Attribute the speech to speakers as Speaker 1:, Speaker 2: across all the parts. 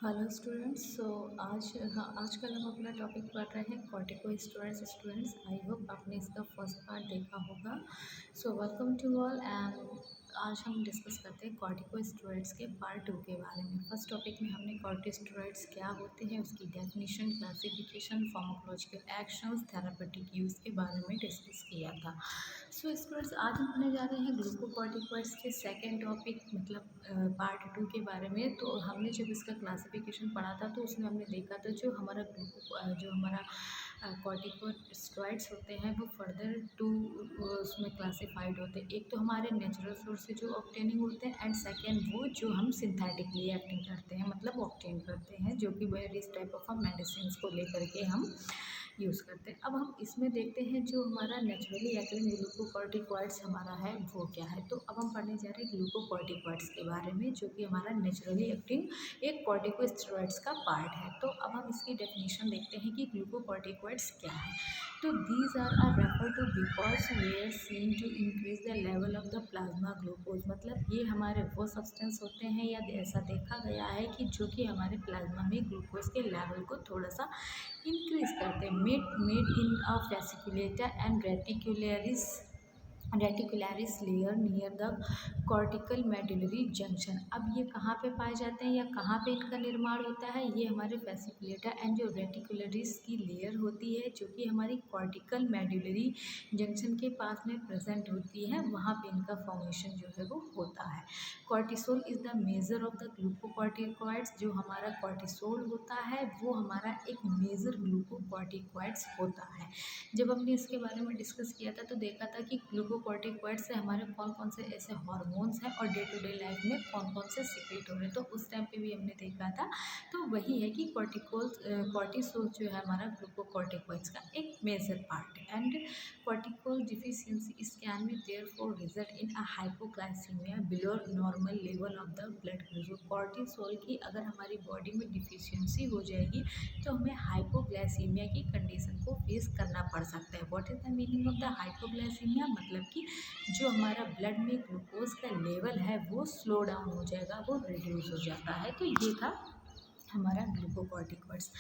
Speaker 1: Hello students. आजकल हम अपना टॉपिक पढ़ रहे हैं कॉर्टिकोस्टेरॉइड्स। स्टूडेंट्स, आई होप आपने इसका फर्स्ट पार्ट देखा होगा। So welcome to all. And आज हम डिस्कस करते हैं कॉर्टिकोस्टेरॉइड्स के पार्ट 2 के बारे में। फर्स्ट टॉपिक में हमने कॉर्टिकोस्टेरॉइड्स क्या होते हैं, उसकी definition, classification, pharmacological actions, therapeutic use के बारे में डिस्कस किया था। सो स्टूडेंट्स, आज हम पढ़ने जा रहे हैं ग्लूकोकॉर्टिकॉइड्स के सेकेंड टॉपिक मतलब पार्ट 2 के बारे में। तो हमने जब इसका क्लासिफिकेशन पढ़ा था तो उसमें हमने देखा था जो हमारा कॉर्टिकोस्टेरॉइड्स होते हैं वो फर्दर टू उसमें क्लासिफाइड होते हैं। एक तो हमारे नेचुरल सोर्स से जो ऑब्टेनिंग होते हैं, एंड सेकेंड वो जो हम सिंथेटिकली एक्टिंग करते हैं मतलब ऑब्टेन करते हैं, जो कि वेरियस टाइप ऑफ मेडिसिन को लेकर के हम यूज़ करते हैं। अब हम इसमें देखते हैं जो हमारा नेचुरली एक्टिंग ग्लूकोकॉर्टिकॉइड्स हमारा है वो क्या है। तो अब हम पढ़ने जा रहे हैं ग्लूकोकॉर्टिकॉइड्स के बारे में, जो कि हमारा नेचुरली एक्टिंग एक कॉर्टिकोस्टेरॉइड्स का पार्ट है। तो अब हम इसकी डेफिनेशन देखते हैं कि ग्लूकोकॉर्टिकॉइड्स क्या है। तो these are refer to because were seen to increase the level of the plasma glucose. मतलब ये हमारे वो सब्सटेंस होते हैं या ऐसा देखा गया है कि जो कि हमारे प्लाज्मा में ग्लूकोज के लेवल को थोड़ा सा इंक्रीज करते हैं। Made in a fasciculata and reticularis layer near the cortical medullary junction. अब ये कहाँ पे पाए जाते हैं या कहाँ पे इनका निर्माण होता है? ये हमारे वेसिकुलेटर एंड जो रेटिकुलरिस की लेयर होती है, जो कि हमारी कॉर्टिकल मेडुलरी जंक्शन के पास में प्रेजेंट होती है, वहाँ पे इनका फॉर्मेशन जो है वो होता है। Cortisol is the measure of the glucocorticoids. जो हमारा कॉर्टिसोल होता है वो हमारा एक मेजर ग्लूकोकॉर्टिकॉइड्स होता है। जब हमने इसके बारे में डिस्कस किया था तो देखा था कि ग्लूकोकॉर्टिकॉइड से हमारे कौन कौन से ऐसे हार्मोन्स हैं और डे टू डे लाइफ में कौन कौन से सीक्रेट हो रहे हैं। तो उस टाइम पे भी हमने देखा था। तो वही है कि कॉर्टिसोल जो है हमारा ग्लूकोकॉर्टिकॉइड्स का एक मेजर पार्ट है। एंड कॉर्टिकोल डिफिशियंसी इस can be therefore result in a hypoglycaemia below normal level of the blood glucose. Cortisol की अगर हमारी बॉडी में डिफिशियंसी हो जाएगी तो हमें हाइपोग्लाइसीमिया की कंडीशन को फेस करना पड़ सकता है। What is the meaning of the hypoglycaemia? मतलब कि जो हमारा ब्लड में ग्लूकोज का लेवल है वो स्लो डाउन हो जाएगा, वो रिड्यूस हो जाता है। तो ये था हमारा ग्लूकोकॉर्टिकॉइड्स।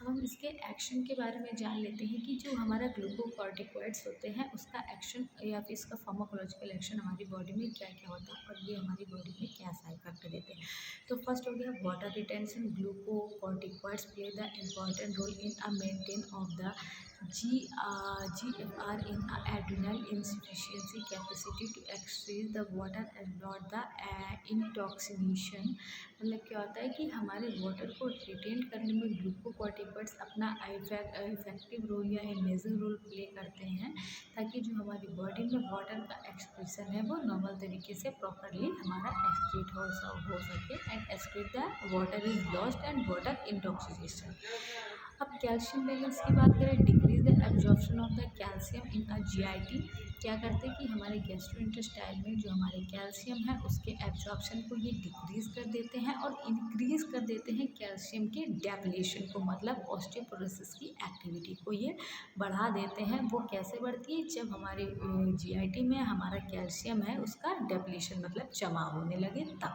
Speaker 1: अब हम इसके एक्शन के बारे में जान लेते हैं कि जो हमारा ग्लूकोकॉर्टिकॉइड्स होते हैं उसका एक्शन या फिर इसका फार्माकोलॉजिकल एक्शन हमारी बॉडी में क्या क्या होता है और ये हमारी बॉडी में क्या सा इफेक्ट देते हैं। तो फर्स्ट हो गया water retention. Glucocorticoids play the important role in a maintain of the GFR in adrenal insufficiency capacity to excrete the water and not the intoxication। मतलब क्या होता है कि हमारे वाटर को रिटेन करने में ग्लूकोकॉर्टिकॉइड्स अपना इफेक्टिव रोल या मेजर रोल प्ले करते हैं, ताकि जो हमारी बॉडी में वाटर का एक्सक्रीशन है वो नॉर्मल तरीके से प्रॉपरली हमारा एक्सक्रीट हो सके and excrete the water is lost and water intoxication. अब कैल्शियम बैलेंस की बात करें, decrease the absorption of the calcium in a GIT. क्या करते हैं कि हमारे गैस्ट्रोइंटेस्टाइल में जो हमारे कैल्शियम है उसके एब्जॉर्प्शन को ये डिक्रीज कर देते हैं और इंक्रीज कर देते हैं कैल्शियम के डेप्लेशन को, मतलब ऑस्टियोपोरोसिस की एक्टिविटी को ये बढ़ा देते हैं। वो कैसे बढ़ती है? जब हमारे जीआईटी में हमारा कैल्शियम है उसका डेप्लेशन मतलब जमा होने लगे तब।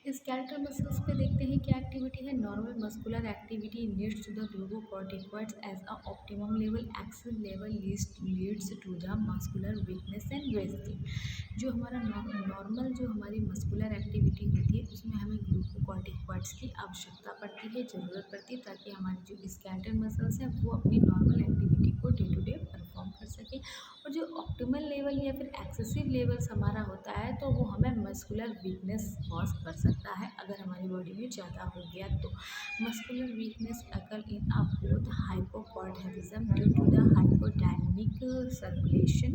Speaker 1: स्केलेटल मसल्स पे देखते हैं क्या एक्टिविटी है। Normal muscular activity needs to the glucocorticoids as a optimum level. Excess level leads to the muscular weakness and wasting. जो हमारा नॉर्मल जो हमारी मस्कुलर एक्टिविटी होती है उसमें हमें ग्लूकोकॉर्टिकॉइड्स की आवश्यकता पड़ती है, ज़रूरत पड़ती है, ताकि हमारी जो स्केलेटल मसल्स हैं वो अपनी नॉर्मल एक्टिविटी को डे टू डे परफॉर्म कर सकें। और जो ऑप्टिमल लेवल या फिर एक्सेसिव लेवल्स हमारा होता है तो वो हमें मस्कुलर वीकनेस कॉज कर सकता है अगर हमारी बॉडी में ज़्यादा हो गया तो। Muscular weakness occur in a both hypocortisolism due to the hypodynamic circulation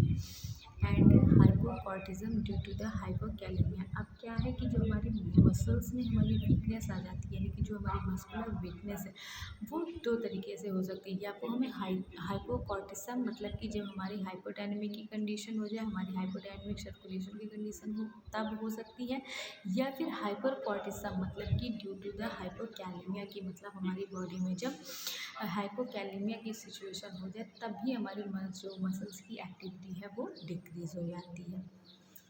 Speaker 1: and hypocorticism due to the hypokalemia. अब क्या है कि जो हमारी मसल्स में हमारी वीकनेस आ जाती है, यानी कि जो हमारी मस्कुलर वीकनेस है वो दो तरीके से हो सकती है। या तो हमें हाइपोकॉर्टिज्म मतलब कि जब हमारी हाइपोडायनेमिक की कंडीशन हो जाए, हमारी हाइपोडायनेमिक सर्कुलेशन की कंडीशन हो तब हो सकती है। या फिर हाइपरकॉर्टिज्म मतलब कि ड्यू टू द हाइपोकैलेमिया की, मतलब हमारी बॉडी में जब हाइपोकैलेमिया की सिचुएशन हो जाए तब भी हमारी जो मसल्स की एक्टिविटी है वो डिक्रीज़ हो जाती है।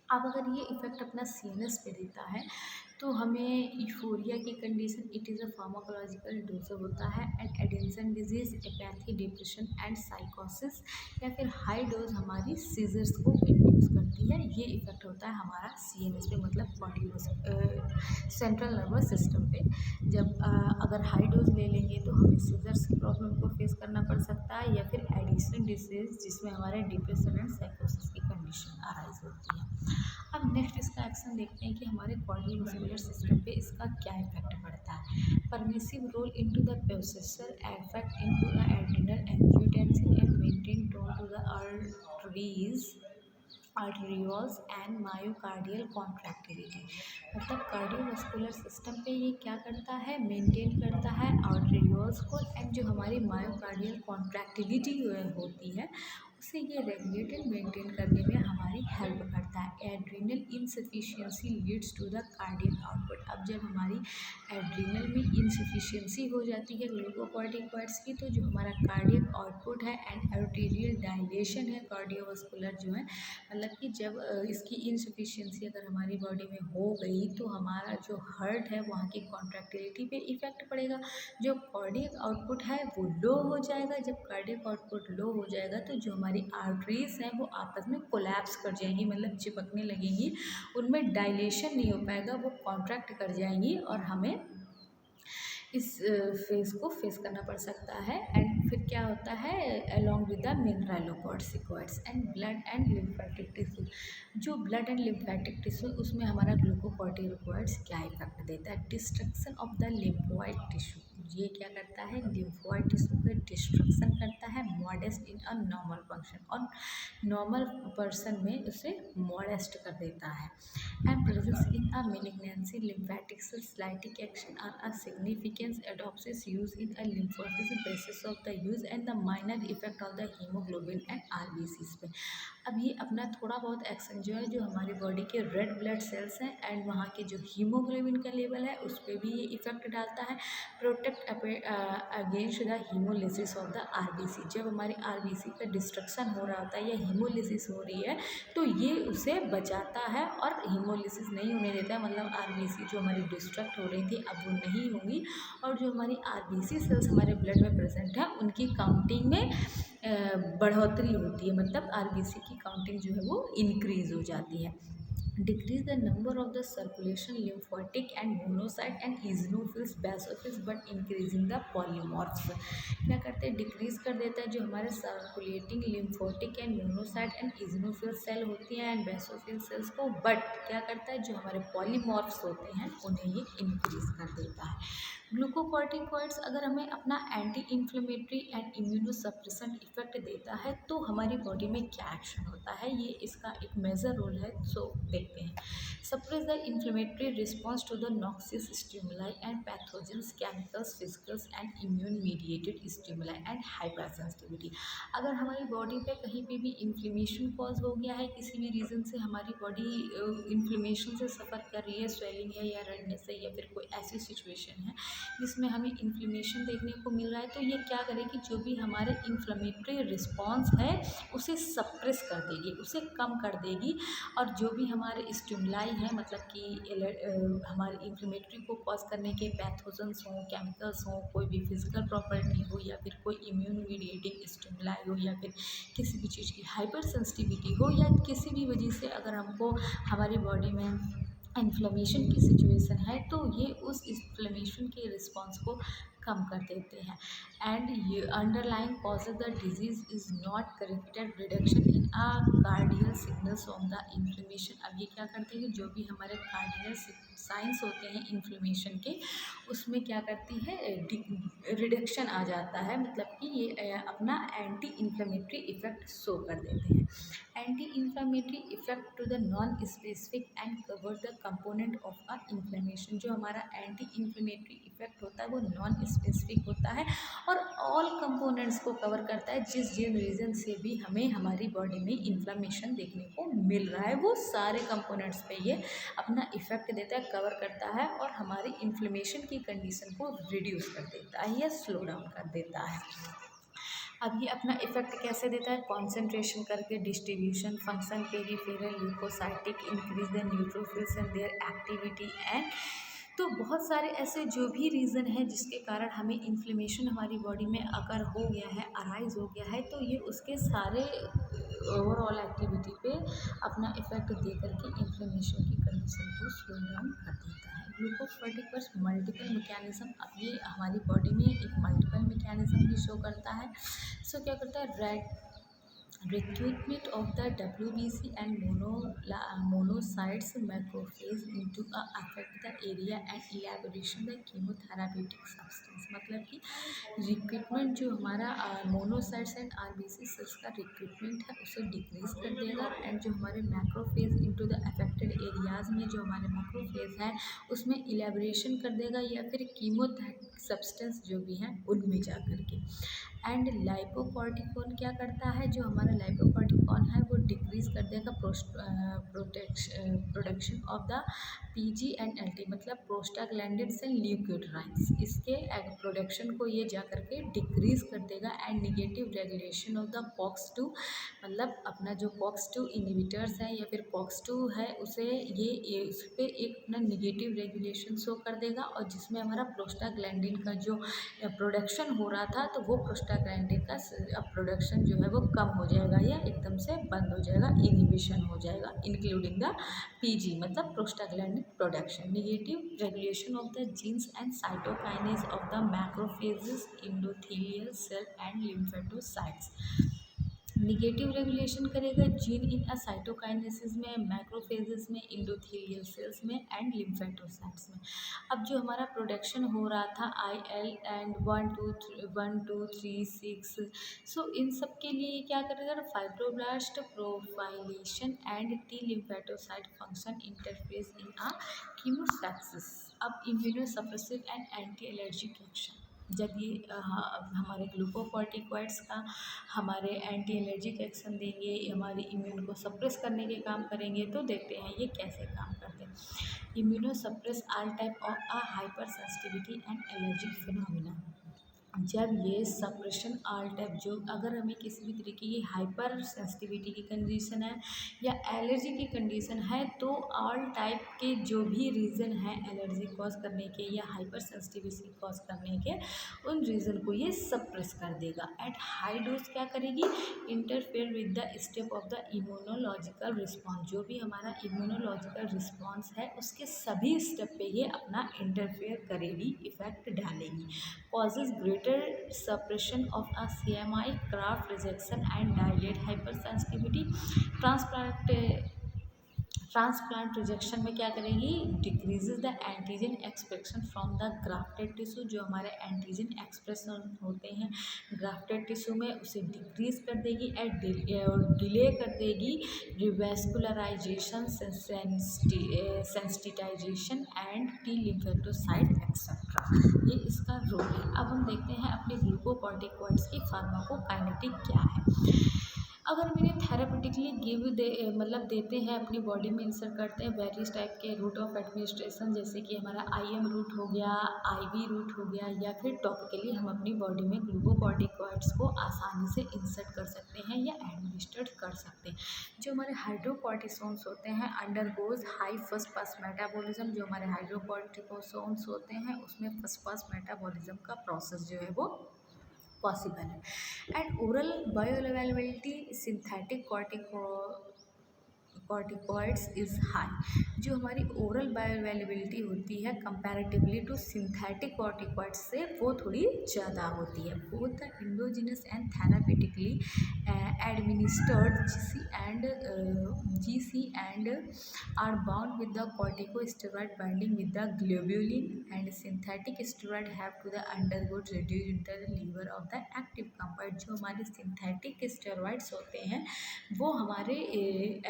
Speaker 1: अब अगर ये इफ़ेक्ट अपना सीएनएस पे देता है तो हमें यूफोरिया की condition, it is a pharmacological dose होता है, and Addison disease, apathy, depression and साइकोसिस, या फिर हाई डोज हमारी सीजर्स को इंड्यूस करती है। ये इफेक्ट होता है हमारा सीएनएस पे, मतलब सेंट्रल नर्वस सिस्टम पे। जब अगर हाई डोज ले लेंगे तो हमें सीजर्स की प्रॉब्लम को फेस करना पड़ सकता है, या फिर एडिसन डिजीज जिसमें हमारे डिप्रेशन एंड साइकोसिस की कंडीशन अराइज होती है। अब नेक्स्ट इसका एक्शन देखते हैं कि हमारे कार्डियोवैस्कुलर सिस्टम पे इसका क्या इफेक्ट पड़ता है। Permissive role into the processor effect into the adrenal angiotensin and maintain tone to the arteries and myocardial contractility. मतलब कार्डियोवैस्कुलर सिस्टम पे ये क्या करता है, मेंटेन करता है आर्टरीज को, एंड जो हमारी मायोकार्डियल कॉन्ट्रैक्टिलिटी होती है उसे ये रेगुलेटेड मेंटेन करने में हमारी हेल्प करता है। Adrenal insufficiency leads to the cardiac output. अब जब हमारी एड्रिनल में इनसफिशिएंसी हो जाती है ग्लूकोकॉर्टिकॉइड्स की, तो जो हमारा कार्डियक आउटपुट है एंड आर्टेरियल डायलेशन है कार्डियोवैस्कुलर जो है, मतलब कि जब इसकी इनसफिशिएंसी अगर हमारी बॉडी में हो गई तो हमारा जो हार्ट है वहाँ की कॉन्ट्रैक्टिलिटी पे इफेक्ट पड़ेगा। जो कार्डियक आउटपुट है वो लो हो जाएगा। जब कार्डियक आउटपुट लो हो जाएगा तो जो हमारी आर्टरीज हैं वो आपस में कोलैप्स कर जाएंगी, मतलब चिपकने लगेंगी, उनमें डायलेशन नहीं हो पाएगा, वो कॉन्ट्रैक्ट कर जाएंगी और हमें इस फेज़ को फेस करना पड़ सकता है। एंड फिर क्या होता है, along with the mineralocorticoids and blood and lymphatic tissue. जो ब्लड एंड लिम्फेटिक टिश्यू उसमें हमारा ग्लूकोकॉर्टिकॉइड्स क्या इफेक्ट देता है, destruction of the lymphoid tissue. ये क्या करता है, लिम्फोइड टिश्यू का डिस्ट्रक्शन करता है, modest in a normal function, और नॉर्मल पर्सन में उसे मॉडेस्ट कर देता है। And presence in a malignancy lymphatic cells lytic action are a significant adopsis use in a lymphocytic basis of the use and the minor effect of the hemoglobin and RBCs पे। अब ये अपना थोड़ा बहुत action जो है जो हमारी बॉडी के रेड ब्लड सेल्स हैं एंड वहाँ के जो हीमोग्लोबिन का लेवल है उस पर भी ये इफेक्ट डालता है। Protect against the haemolysis of the RBC. जब हमारी आरबीसी का डिस्ट्रक्शन हो रहा होता है या हीमोलिसिस हो रही है तो ये उसे बचाता है और हीमोलिसिस नहीं होने देता है, मतलब आरबीसी जो हमारी डिस्ट्रक्ट हो रही थी अब वो नहीं होंगी, और जो हमारी आरबीसी सेल्स हमारे ब्लड में प्रेजेंट है उनकी काउंटिंग में बढ़ोतरी होती है, मतलब आरबीसी की काउंटिंग जो है वो इंक्रीज हो जाती है। Decrease the number of the circulation lymphocytic and monocyte and eosinophils basophils but increasing the polymorphs. क्या करते हैं, डिक्रीज कर देता है जो हमारे circulating lymphocytic and monocyte and eosinophil cell होती हैं एंड बेसोफिल सेल्स को, बट क्या करता है जो हमारे पॉलीमॉर्फ्स होते हैं उन्हें ये इंक्रीज कर देता है। ग्लूकोकॉर्टिकॉइड्स अगर हमें अपना anti inflammatory and immunosuppressant effect देता है तो हमारी बॉडी में क्या एक्शन होता है, ये इसका एक मेजर रोल है। सो देखते हैं। Suppress the inflammatory response to the noxious stimuli and pathogens chemicals physicals and immune mediated stimuli and hypersensitivity. अगर हमारी बॉडी पे कहीं पे भी इन्फ्लेमेशन कॉज हो गया है, किसी भी रीज़न से हमारी बॉडी इन्फ्लेमेशन से सफ़र कर रही है, स्वेलिंग है या रेडनेस है या फिर कोई ऐसी सिचुएशन है जिसमें हमें इन्फ्लेमेशन देखने को मिल रहा है, तो ये क्या करेगी, जो भी हमारे इन्फ्लेमेटरी रिस्पॉन्स है उसे सप्रेस कर देगी, उसे कम कर देगी, और जो भी हमारे स्टिमुलाई हैं, मतलब कि हमारे इन्फ्लेमेटरी को कॉज करने के पैथोजेंस हों, केमिकल्स हों, कोई भी फिजिकल प्रॉपर्टी हो या फिर कोई इम्यून मीडिएटिंग स्टिमुलाई हो या फिर किसी भी चीज़ की हाइपर सेंसिटिविटी हो या किसी भी वजह से अगर हमको हमारी बॉडी में इन्फ्लेमेशन की सिचुएशन है तो ये उस इन्फ्लेमेशन के रिस्पॉन्स को कम कर देते हैं। एंड ये underlying causes the disease is not corrected reduction in a cardinal signals of the inflammation. अब ये क्या करते हैं, जो भी हमारे कार्डियल साइंस होते हैं इन्फ्लेमेशन के उसमें क्या करती है, रिडक्शन आ जाता है, मतलब कि ये अपना एंटी इन्फ्लेमेटरी इफेक्ट शो कर देते हैं। Anti inflammatory effect to the non specific and cover the component of a inflammation. जो हमारा एंटी इन्फ्लेमेटरी इफेक्ट होता है वो नॉन स्पेसिफिक होता है और ऑल कंपोनेंट्स को कवर करता है, जिस जिन रीज़न से भी हमें हमारी बॉडी में इन्फ्लेमेशन देखने को मिल रहा है वो सारे कंपोनेंट्स पे ये अपना इफेक्ट देता है, कवर करता है और हमारी इन्फ्लेमेशन की कंडीशन को रिड्यूस कर देता है या स्लो डाउन कर देता है। अब ये अपना इफेक्ट कैसे देता है, कॉन्सेंट्रेशन करके, distribution, function, peripheral, leukocytic, increase the neutrophils and their activity and. तो बहुत सारे ऐसे जो भी रीज़न है जिसके कारण हमें इन्फ्लेमेशन हमारी बॉडी में अगर हो गया है, अराइज हो गया है, तो ये उसके सारे ओवरऑल एक्टिविटी पे अपना इफेक्ट दे करके इन्फ्लेमेशन की कंडीशन को स्लो डाउन कर देता है। ग्लूकोकॉर्टिकोइड्स मल्टीपल मैकेनिज्म, अब ये हमारी बॉडी में एक मल्टीपल मैकेनिज्म भी शो करता है। सो क्या करता है, recruitment of the WBC and monocytes macrophage into affect the area and elaboration the chemotherapeutic substance। मतलब कि रिक्रूटमेंट जो हमारा मोनोसाइट्स एंड आरबीसी सेल्स का रिक्रूटमेंट है उसे डिक्रीज कर देगा, एंड जो हमारे macrophage into the affected areas में जो हमारे मैक्रोफेज है उसमें इलेबोरेशन कर देगा, या फिर कीमोथेरेपिक सब्सटेंस जो भी हैं उनमें जा कर के। एंड लाइपोकॉर्टिकॉन क्या करता है, जो हमारा लाइपोकॉर्टिकॉन है वो डिक्रीज कर देगा production of the PG and LT, मतलब प्रोस्टाग्लैंडिन्स एंड ल्यूकोट्राइन्स, इसके प्रोडक्शन को ये जा करके डिक्रीज कर देगा। And negative regulation of the COX 2, मतलब अपना जो कॉक्स 2 इनहिबिटर्स है या फिर कॉक्स 2 है उसे ये उस पर एक अपना निगेटिव रेगुलेशन शो कर देगा, और जिसमें हमारा प्रोस्टाग्लैंडिन का जो प्रोडक्शन हो रहा था तो वो प्रोस्टाग्लैंडिन का प्रोडक्शन जो है वो कम हो जाएगा या एकदम से बंद हो जाएगा, इनहिबिशन हो जाएगा, इंक्लूडिंग द पीजी मतलब prostaglandin production. Negative regulation of the genes and cytokines of the macrophages, endothelial cell and lymphocytes. Negative regulation करेगा जीन इन अ साइटोकाइनेसिस में, मैक्रोफेजेस में, इंडोथेलियल सेल्स में एंड लिम्फेटोसाइट्स में। अब जो हमारा प्रोडक्शन हो रहा था IL एंड 1 2 3 सो इन सब के लिए क्या करेगा, fibroblast proliferation and T lymphocyte function interface in a chemostasis. अब immunosuppressive and anti allergic action, जब ये हमारे ग्लूकोकॉर्टिकॉइड्स का हमारे एंटी एलर्जिक एक्शन देंगे, हमारी इम्यून को सप्रेस करने के काम करेंगे, तो देखते हैं ये कैसे काम करते हैं। Immuno suppress all type of a hyper sensitivity and allergic phenomena. जब ये सप्रेशन ऑल टाइप, जो अगर हमें किसी भी तरीके की हाइपर सेंसिटिविटी की कंडीशन है या एलर्जी की कंडीशन है, तो ऑल टाइप के जो भी रीज़न है एलर्जी कॉज करने के या हाइपर सेंसिटिविटी कॉज करने के, उन रीज़न को ये सप्रेस कर देगा। एट हाई डोज क्या करेगी, interfere with the step of the immunological response, जो भी हमारा इम्यूनोलॉजिकल रिस्पॉन्स है उसके सभी स्टेप पे ये अपना इंटरफेयर करेगी, इफेक्ट डालेगी। causes greater suppression of a CMI, craft rejection and dilate hypersensitivity। Transplant rejection में क्या करेगी, decreases the antigen expression from the grafted tissue, जो हमारे एंटीजन एक्सप्रेशन होते हैं ग्राफ्टेड टिश्यू में उसे डिक्रीज कर देगी और डिले कर देगी रिवेस्कुलराइजेशन, सेंसिटाइजेशन एंड टी लिम्फेटोसाइट एक्सेट्रा। ये इसका रोल है। अब हम देखते हैं अपने ग्लूकोकॉर्टिकॉइड्स की फार्माकोकाइनेटिक क्या है। अगर मैंने थेरापेटिकली मतलब देते हैं अपनी बॉडी में इंसर्ट करते हैं वेरियस टाइप के रूट ऑफ एडमिनिस्ट्रेशन, जैसे कि हमारा IM रूट हो गया, IV रूट हो गया, या फिर टॉपिकली हम अपनी बॉडी में ग्लूकोकॉर्टिकॉइड्स को आसानी से इंसर्ट कर सकते हैं या एडमिनिस्ट्रेट कर सकते हैं। जो हमारे हाइड्रोकॉर्टिसोन्स होते हैं undergoes high first pass metabolism, जो हमारे हाइड्रोकॉर्टिकोसोन्स होते हैं उसमें फर्स्ट पास मेटाबॉलिज्म का प्रोसेस जो है वो पॉसिबल है। And oral bioavailability synthetic corticoids is high, जो हमारी ओरल बायोअवेलेबिलिटी होती है कंपैरेटिवली टू सिंथेटिक कॉर्टिकॉइड्स से वो थोड़ी ज़्यादा होती है। Both the endogenous and therapeutically administered GC and are bound with the corticosteroid binding with the globulin, and synthetic steroid have to the undergo reduced into the liver of the active compound। जो हमारे synthetic steroids होते हैं वो हमारे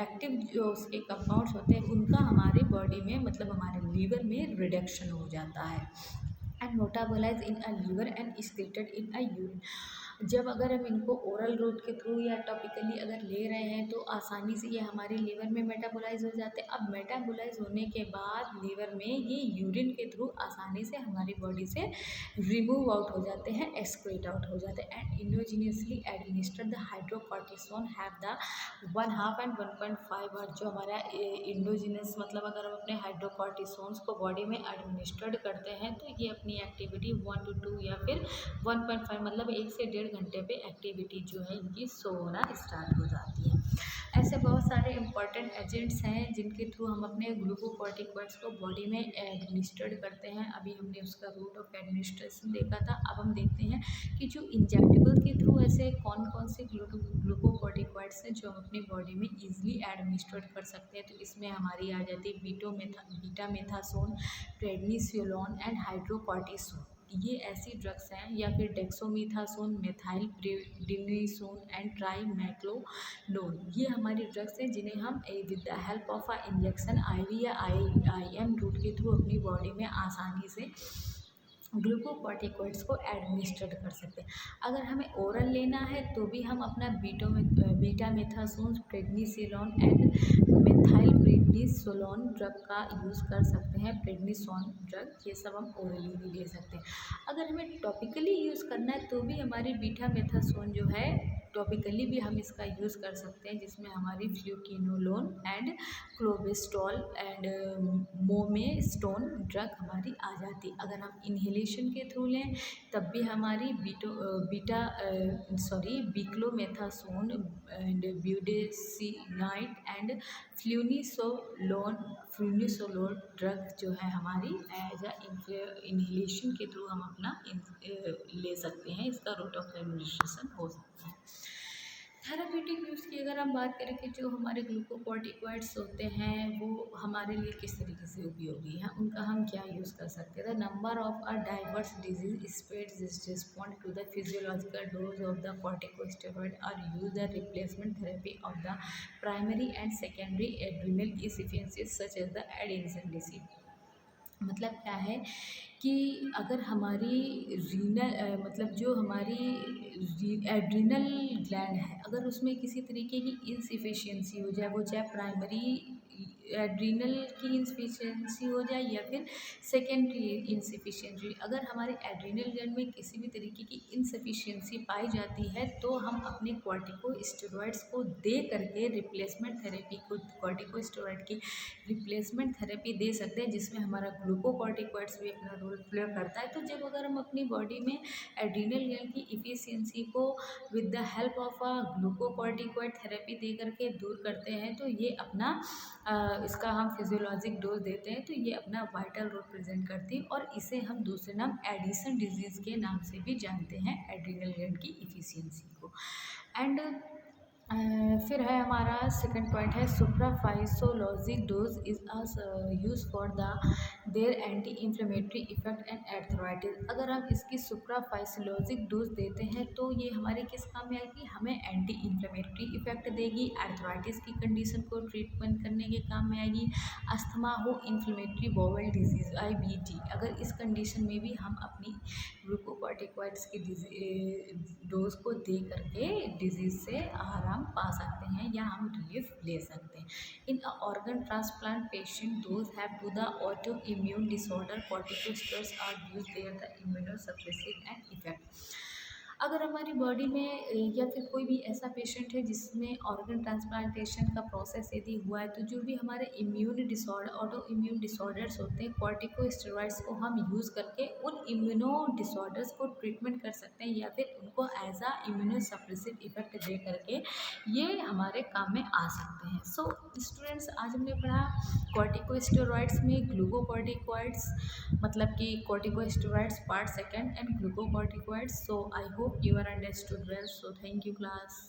Speaker 1: active जो उसके compounds होते हैं उनका हमारे बॉडी में मतलब हमारे लीवर में रिडक्शन हो जाता है। And metabolize in a liver and excreted in a urine. जब अगर हम इनको ओरल रूट के थ्रू या टॉपिकली अगर ले रहे हैं तो आसानी से ये हमारे लीवर में मेटाबोलाइज हो जाते हैं। अब मेटाबोलाइज होने के बाद लीवर में ये यूरिन के थ्रू आसानी से हमारी बॉडी से रिमूव आउट हो जाते हैं, एक्सक्रीट आउट हो जाते हैं। And endogenously administer the hydrocortisone have the 1/2 and 1.5 बार जो हमारा इंडोजीनस मतलब अगर हम अपने हाइड्रोकॉर्टिसोन्स को बॉडी में एडमिनिस्टर्ड करते हैं तो ये अपनी एक्टिविटी 1 to 2 या फिर 1.5 मतलब 1 से 1.5 घंटे पे एक्टिविटी जो है इनकी शो होना स्टार्ट हो जाती है। ऐसे बहुत सारे इंपॉर्टेंट एजेंट्स हैं जिनके थ्रू हम अपने ग्लूकोकॉर्टिकॉइड्स को बॉडी में एडमिनिस्टर्ड करते हैं। अभी हमने उसका रूट ऑफ एडमिनिस्ट्रेशन देखा था। अब हम देखते हैं कि जो इंजेक्टेबल के थ्रू ऐसे कौन कौन से ग्लूकोकॉर्टिकॉइड्स हैं जो हम अपनी बॉडी में ईजिली एडमिनिस्ट्रेट कर सकते हैं। तो इसमें हमारी आ जाती है बीटामेथासोन, प्रेडनिसोलोन एंड हाइड्रोकॉर्टिसोन। ये ऐसी ड्रग्स हैं, या फिर डेक्सोमीथासोन, मेथाइल प्रेडनिसोन एंड ट्राइमैक्लोडोन। ये हमारी ड्रग्स हैं जिन्हें हम with the help of a injection IV या IM रूट के थ्रू अपनी बॉडी में आसानी से ग्लूकोकॉर्टिकॉइड्स को एडमिनिस्ट्रेट कर सकते हैं। अगर हमें ओरल लेना है तो भी हम अपना betamethasone, prednisolone and methyl prednisolone drug का यूज़ कर सकते हैं। प्रेडनिसोन ड्रग ये सब हम ओरली भी ले सकते हैं। अगर हमें टॉपिकली यूज़ करना है तो भी हमारी बीटामेथासोन जो है टॉपिकली भी हम इसका यूज़ कर सकते हैं, जिसमें हमारी फ्लूकिनोलोन एंड क्लोबेस्टॉल एंड मोमेस्टोन ड्रग हमारी आ जाती। अगर हम इन्हेलेशन के थ्रू लें तब भी हमारी बिक्लोमेथासोन एंड ब्यूडेसिनाइट एंड फ्लूनिसोलोन ड्रग जो है हमारी एज अ इन्हेलेशन के थ्रू हम अपना ले सकते हैं। इसका रूट ऑफ एडमिनिस्ट्रेशन हो सकता है। थेराप्यूटिक यूज़ की अगर हम बात करें कि जो हमारे ग्लूकोकॉर्टिकॉइड्स होते हैं वो हमारे लिए किस तरीके से उपयोगी हैं, उनका हम क्या यूज़ कर सकते हैं। The number of a diverse disease spreads respond to the physiological dose of the corticosteroid are use the replacement therapy of the primary and secondary adrenal insufficiency such as the Addison disease. मतलब क्या है कि अगर हमारी मतलब जो हमारी adrenal gland है अगर उसमें किसी तरीके की इनसफिशिएंसी हो जाए, वो चाहे प्राइमरी एड्रिनल की इनसफिशिएंसी हो जाए या फिर सेकेंडरी इनसफिशिएंसी, अगर हमारे एड्रिनल ग्लैंड में किसी भी तरीके की इनसफिशिएंसी पाई जाती है तो हम अपने कॉर्टिकोस्टेरॉइड्स को दे करके रिप्लेसमेंट थेरेपी को कॉर्टिकोस्टेरॉइड की रिप्लेसमेंट थेरेपी दे सकते हैं, जिसमें हमारा ग्लूकोकॉर्टिकॉइड्स भी अपना रोल प्ले करता है। तो जब अगर हम अपनी बॉडी में एड्रिनल ग्लैंड की इफिशियंसी को with the help of a glucocorticoid therapy दे करके दूर करते हैं तो ये अपना इसका हम फिजियोलॉजिक डोज देते हैं तो ये अपना वाइटल रोल प्रेजेंट करती है। और इसे हम दूसरे नाम एडिसन डिजीज़ के नाम से भी जानते हैं, एड्रिनल ग्लैंड की इफिशियंसी को। एंड फिर है हमारा सेकंड पॉइंट है supraphysiologic dose is use for the their anti inflammatory effect and arthritis. अगर हम इसकी सुप्राफाइसोलॉजिक डोज देते हैं तो ये हमारे किस काम में आएगी, हमें एंटी इन्फ्लेमेटरी इफेक्ट देगी, एर्थराइटिस की कंडीशन को ट्रीटमेंट करने के काम में आएगी। अस्थमा हो, इन्फ्लेमेटरी बाउल डिजीज़ IBD, अगर इस कंडीशन में भी हम अपनी ग्लूकोकॉर्टिकॉइड्स की डोज को दे करके डिजीज़ से आराम पा सकते हैं या हम रिलीफ ले सकते हैं। In a organ transplant patient those have to the auto immune disorder corticosteroids are used their the immunosuppressive and effect. अगर हमारी बॉडी में या फिर कोई भी ऐसा पेशेंट है जिसमें ऑर्गन ट्रांसप्लांटेशन का प्रोसेस यदि हुआ है तो जो भी हमारे immune disorder auto immune disorders होते हैं, कॉर्टिकोस्टेरॉइड्स को हम यूज़ करके उन इम्यूनो डिसऑर्डर्स को ट्रीटमेंट कर सकते हैं या फिर उनको एज आ इम्यूनोसप्रेसिव इफेक्ट दे करके ये हमारे काम में आ सकते हैं। सो स्टूडेंट्स, आज हमने पढ़ा कॉर्टिकोस्टेरॉइड्स में ग्लूकोकॉर्टिकॉइड्स मतलब कि corticosteroids part second and glucocorticoids. So I hope you are understood well. So thank you class.